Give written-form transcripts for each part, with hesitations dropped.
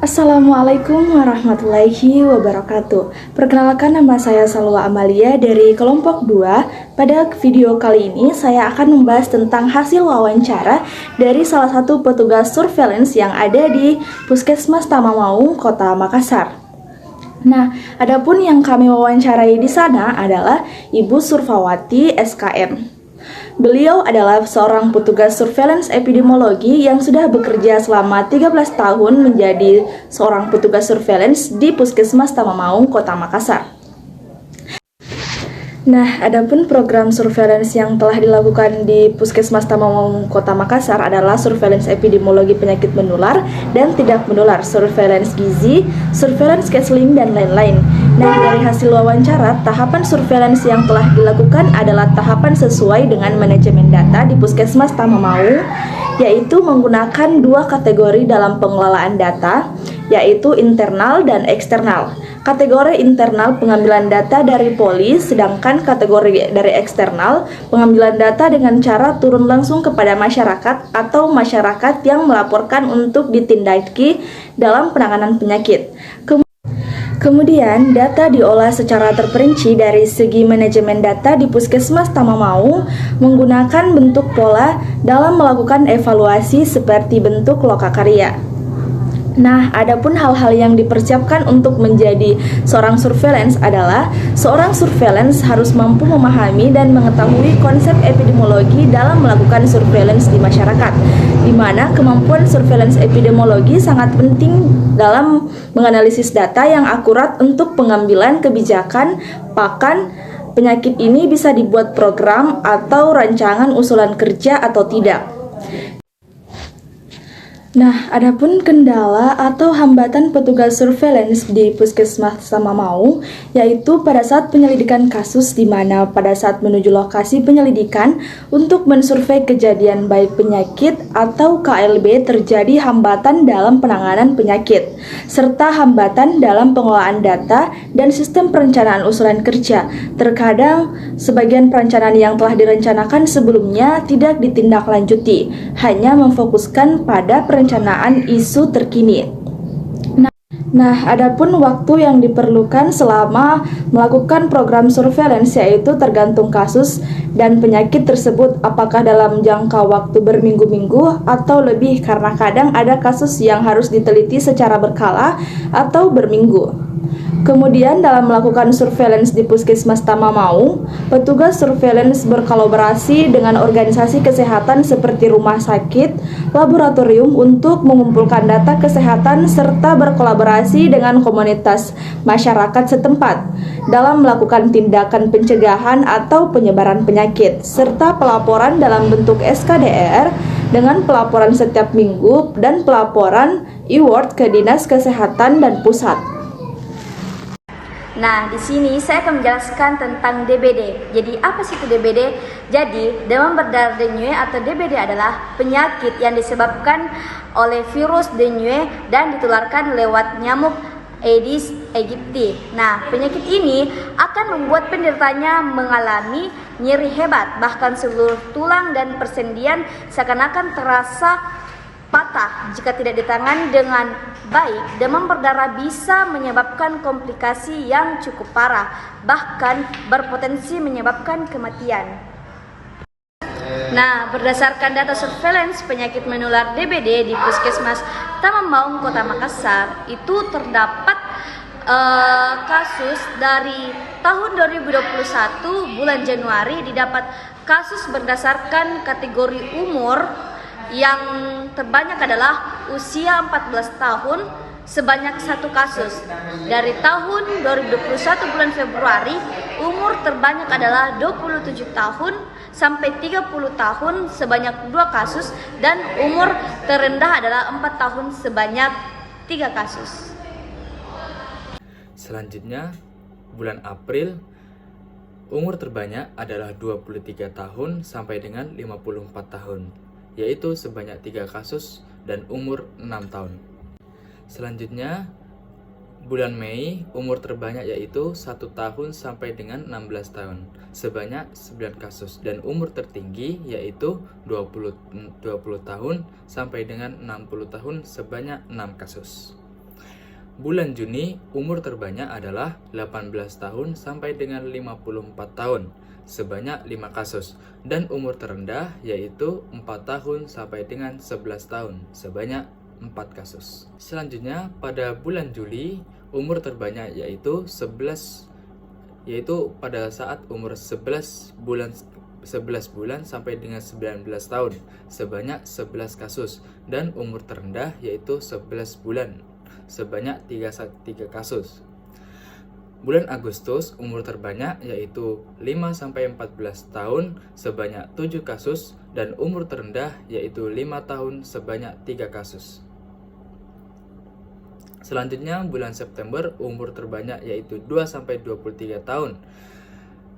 Assalamualaikum warahmatullahi wabarakatuh. Perkenalkan, nama saya Salwa Amalia dari kelompok 2. Pada video kali ini saya akan membahas tentang hasil wawancara dari salah satu petugas surveillance yang ada di Puskesmas Tamamaung, Kota Makassar. Nah, adapun yang kami wawancarai di sana adalah Ibu Surfawati SKM. Beliau adalah seorang petugas surveillance epidemiologi yang sudah bekerja selama 13 tahun menjadi seorang petugas surveillance di Puskesmas Tamamaung, Kota Makassar. Nah, adapun program surveillance yang telah dilakukan di Puskesmas Tamamaung, Kota Makassar adalah surveillance epidemiologi penyakit menular dan tidak menular, surveillance gizi, surveillance counseling, dan lain-lain. Nah, dari hasil wawancara, tahapan surveillance yang telah dilakukan adalah tahapan sesuai dengan manajemen data di Puskesmas Tamamaung, yaitu menggunakan dua kategori dalam pengelolaan data, yaitu internal dan eksternal. Kategori internal pengambilan data dari polis, sedangkan kategori dari eksternal pengambilan data dengan cara turun langsung kepada masyarakat atau masyarakat yang melaporkan untuk ditindaki dalam penanganan penyakit. Kemudian, data diolah secara terperinci dari segi manajemen data di Puskesmas Tamamaung menggunakan bentuk pola dalam melakukan evaluasi seperti bentuk lokakarya. Nah, adapun hal-hal yang dipersiapkan untuk menjadi seorang surveillance adalah seorang surveillance harus mampu memahami dan mengetahui konsep epidemiologi dalam melakukan surveillance di masyarakat, di mana kemampuan surveillance epidemiologi sangat penting dalam menganalisis data yang akurat untuk pengambilan kebijakan pakan penyakit ini bisa dibuat program atau rancangan usulan kerja atau tidak. Nah, adapun kendala atau hambatan petugas surveillance di Puskesmas Tamamaung, yaitu pada saat penyelidikan kasus, di mana pada saat menuju lokasi penyelidikan untuk mensurvei kejadian baik penyakit atau KLB terjadi hambatan dalam penanganan penyakit, serta hambatan dalam pengelolaan data dan sistem perencanaan usulan kerja. Terkadang, sebagian perencanaan yang telah direncanakan sebelumnya tidak ditindaklanjuti, hanya memfokuskan pada perencanaan isu terkini. Nah, adapun waktu yang diperlukan selama melakukan program surveillance yaitu tergantung kasus dan penyakit tersebut, apakah dalam jangka waktu berminggu-minggu atau lebih, karena kadang ada kasus yang harus diteliti secara berkala atau berminggu. Kemudian dalam melakukan surveillance di Puskesmas Tamamaung, petugas surveillance berkolaborasi dengan organisasi kesehatan seperti rumah sakit, laboratorium untuk mengumpulkan data kesehatan serta berkolaborasi dengan komunitas masyarakat setempat dalam melakukan tindakan pencegahan atau penyebaran penyakit, serta pelaporan dalam bentuk SKDR dengan pelaporan setiap minggu dan pelaporan e-ward ke Dinas Kesehatan dan Pusat. Nah, di sini saya akan menjelaskan tentang DBD. Jadi, apa sih itu DBD? Jadi, demam berdarah dengue atau DBD adalah penyakit yang disebabkan oleh virus dengue dan ditularkan lewat nyamuk Aedes aegypti. Nah, penyakit ini akan membuat penderitanya mengalami nyeri hebat, bahkan seluruh tulang dan persendian seakan-akan terasa patah. Jika tidak ditangani dengan baik, demam berdarah bisa menyebabkan komplikasi yang cukup parah, bahkan berpotensi menyebabkan kematian. Nah, berdasarkan data surveillance penyakit menular DBD di Puskesmas Tamamaung, Kota Makassar, itu terdapat kasus dari tahun 2021 bulan Januari didapat kasus berdasarkan kategori umur. Yang terbanyak adalah usia 14 tahun sebanyak 1 kasus. Dari tahun 2021 bulan Februari, umur terbanyak adalah 27 tahun sampai 30 tahun sebanyak 2 kasus, dan umur terendah adalah 4 tahun sebanyak 3 kasus. Selanjutnya, bulan April, umur terbanyak adalah 23 tahun sampai dengan 54 tahun. Yaitu sebanyak 3 kasus dan umur 6 tahun. Selanjutnya, bulan Mei, umur terbanyak yaitu 1 tahun sampai dengan 16 tahun, sebanyak 9 kasus, dan umur tertinggi yaitu 20 tahun sampai dengan 60 tahun, sebanyak 6 kasus. Bulan Juni, umur terbanyak adalah 18 tahun sampai dengan 54 tahun, sebanyak 5 kasus. Dan umur terendah yaitu 4 tahun sampai dengan 11 tahun, sebanyak 4 kasus. Selanjutnya, pada bulan Juli, umur terbanyak yaitu pada saat umur 11 bulan sampai dengan 19 tahun, sebanyak 11 kasus. Dan umur terendah yaitu 11 bulan, sebanyak 3 kasus. Bulan Agustus, umur terbanyak yaitu 5-14 tahun, sebanyak 7 kasus, dan umur terendah yaitu 5 tahun, sebanyak 3 kasus. Selanjutnya, bulan September, umur terbanyak yaitu 2-23 tahun,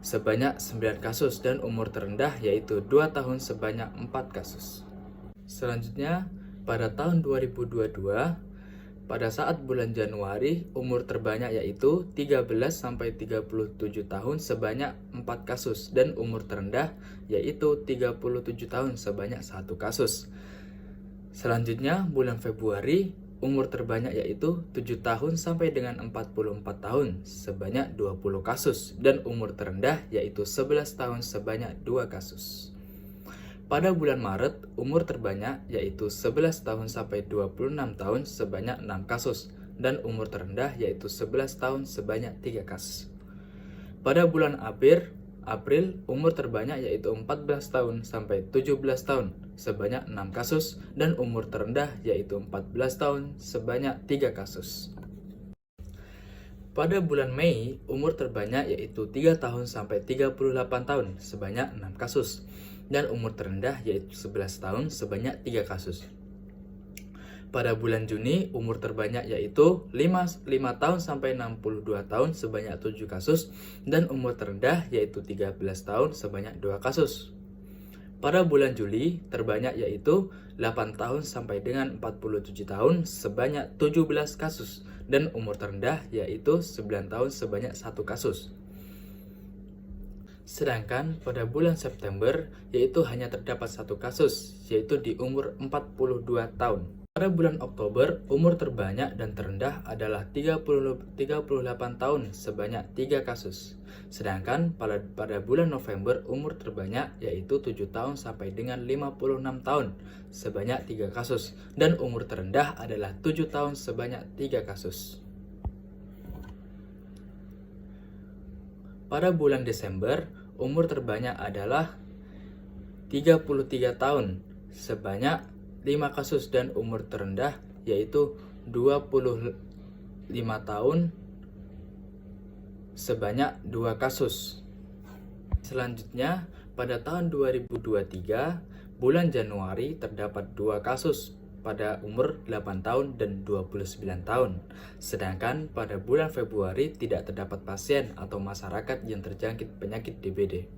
sebanyak 9 kasus, dan umur terendah yaitu 2 tahun, sebanyak 4 kasus. Selanjutnya, pada tahun 2022, pada saat bulan Januari, umur terbanyak yaitu 13-37 tahun, sebanyak 4 kasus, dan umur terendah yaitu 37 tahun, sebanyak 1 kasus. Selanjutnya, bulan Februari, umur terbanyak yaitu 7 tahun sampai dengan 44 tahun, sebanyak 20 kasus, dan umur terendah yaitu 11 tahun, sebanyak 2 kasus. Pada bulan Maret, umur terbanyak yaitu 11 tahun sampai 26 tahun, sebanyak 6 kasus, dan umur terendah yaitu 11 tahun, sebanyak 3 kasus. Pada bulan April, umur terbanyak yaitu 14 tahun sampai 17 tahun, sebanyak 6 kasus, dan umur terendah yaitu 14 tahun, sebanyak 3 kasus. Pada bulan Mei, umur terbanyak yaitu 3 tahun sampai 38 tahun, sebanyak 6 kasus, dan umur terendah yaitu 11 tahun, sebanyak 3 kasus. Pada bulan Juni, umur terbanyak yaitu 5 tahun sampai 62 tahun, sebanyak 7 kasus, dan umur terendah yaitu 13 tahun, sebanyak 2 kasus. Pada bulan Juli, terbanyak yaitu 8 tahun sampai dengan 47 tahun, sebanyak 17 kasus, dan umur terendah yaitu 9 tahun, sebanyak 1 kasus. Sedangkan pada bulan September, yaitu hanya terdapat 1 kasus, yaitu di umur 42 tahun. Pada bulan Oktober, umur terbanyak dan terendah adalah 38 tahun, sebanyak 3 kasus. Sedangkan pada bulan November, umur terbanyak yaitu 7 tahun sampai dengan 56 tahun, sebanyak 3 kasus. Dan umur terendah adalah 7 tahun, sebanyak 3 kasus. Pada bulan Desember, umur terbanyak adalah 33 tahun, sebanyak 5 kasus, dan umur terendah yaitu 25 tahun, sebanyak 2 kasus. Selanjutnya, pada tahun 2023, bulan Januari terdapat 2 kasus pada umur 8 tahun dan 29 tahun. Sedangkan pada bulan Februari tidak terdapat pasien atau masyarakat yang terjangkit penyakit DBD.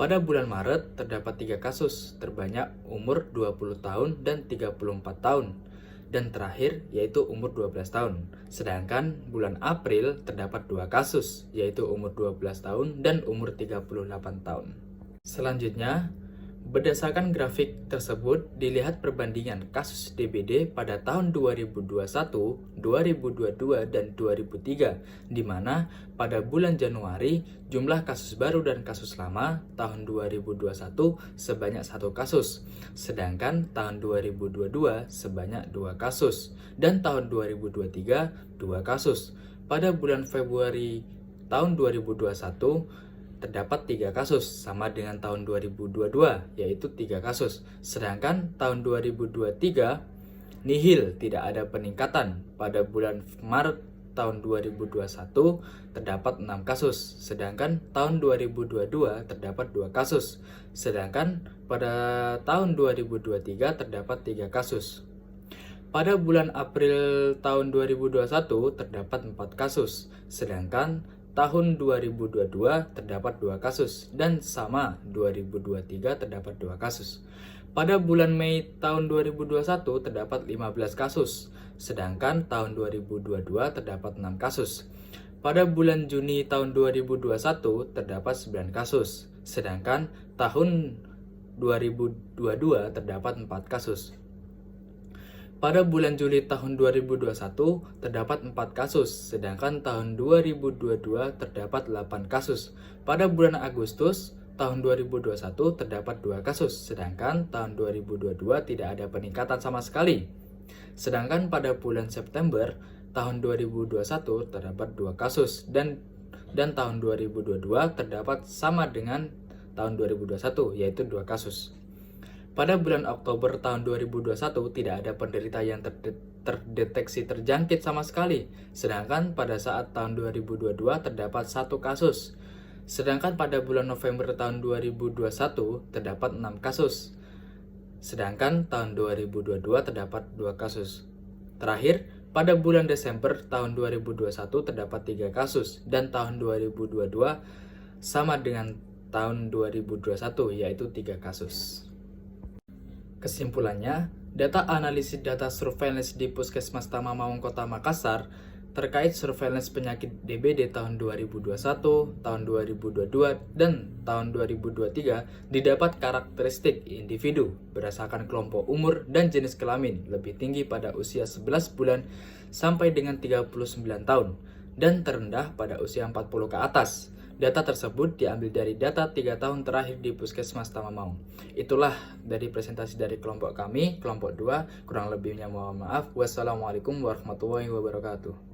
Pada bulan Maret terdapat 3 kasus, terbanyak umur 20 tahun dan 34 tahun. Dan terakhir yaitu umur 12 tahun. Sedangkan bulan April terdapat 2 kasus, yaitu umur 12 tahun dan umur 38 tahun. Selanjutnya, berdasarkan grafik tersebut, dilihat perbandingan kasus DBD pada tahun 2021, 2022, dan 2003, di mana pada bulan Januari, jumlah kasus baru dan kasus lama tahun 2021 sebanyak 1 kasus, sedangkan tahun 2022 sebanyak 2 kasus, dan tahun 2023 2 kasus. Pada bulan Februari tahun 2021, terdapat 3 kasus, sama dengan tahun 2022, yaitu 3 kasus. Sedangkan tahun 2023, nihil, tidak ada peningkatan. Pada bulan Maret tahun 2021, terdapat 6 kasus. Sedangkan tahun 2022, terdapat 2 kasus. Sedangkan pada tahun 2023, terdapat 3 kasus. Pada bulan April tahun 2021, terdapat 4 kasus. Sedangkan tahun 2022 terdapat 2 kasus, dan sama 2023 terdapat 2 kasus. Pada bulan Mei tahun 2021 terdapat 15 kasus, sedangkan tahun 2022 terdapat 6 kasus. Pada bulan Juni tahun 2021 terdapat 9 kasus, sedangkan tahun 2022 terdapat 4 kasus. Pada bulan Juli tahun 2021 terdapat 4 kasus, sedangkan tahun 2022 terdapat 8 kasus. Pada bulan Agustus tahun 2021 terdapat 2 kasus, sedangkan tahun 2022 tidak ada peningkatan sama sekali. Sedangkan pada bulan September tahun 2021 terdapat 2 kasus dan tahun 2022 terdapat sama dengan tahun 2021 yaitu 2 kasus. Pada bulan Oktober tahun 2021 tidak ada penderita yang terdeteksi terjangkit sama sekali, sedangkan pada saat tahun 2022 terdapat 1 kasus. Sedangkan pada bulan November tahun 2021 terdapat 6 kasus. Sedangkan tahun 2022 terdapat 2 kasus. Terakhir, pada bulan Desember tahun 2021 terdapat 3 kasus dan tahun 2022 sama dengan tahun 2021 yaitu 3 kasus. Kesimpulannya, data analisis data surveillance di Puskesmas Tamamaung Kota Makassar terkait surveillance penyakit DBD tahun 2021, tahun 2022, dan tahun 2023 didapat karakteristik individu berdasarkan kelompok umur dan jenis kelamin lebih tinggi pada usia 11 bulan sampai dengan 39 tahun dan terendah pada usia 40 ke atas. Data tersebut diambil dari data 3 tahun terakhir di Puskesmas Tamamaung. Itulah dari presentasi dari kelompok kami, kelompok 2. Kurang lebihnya mohon maaf. Wassalamualaikum warahmatullahi wabarakatuh.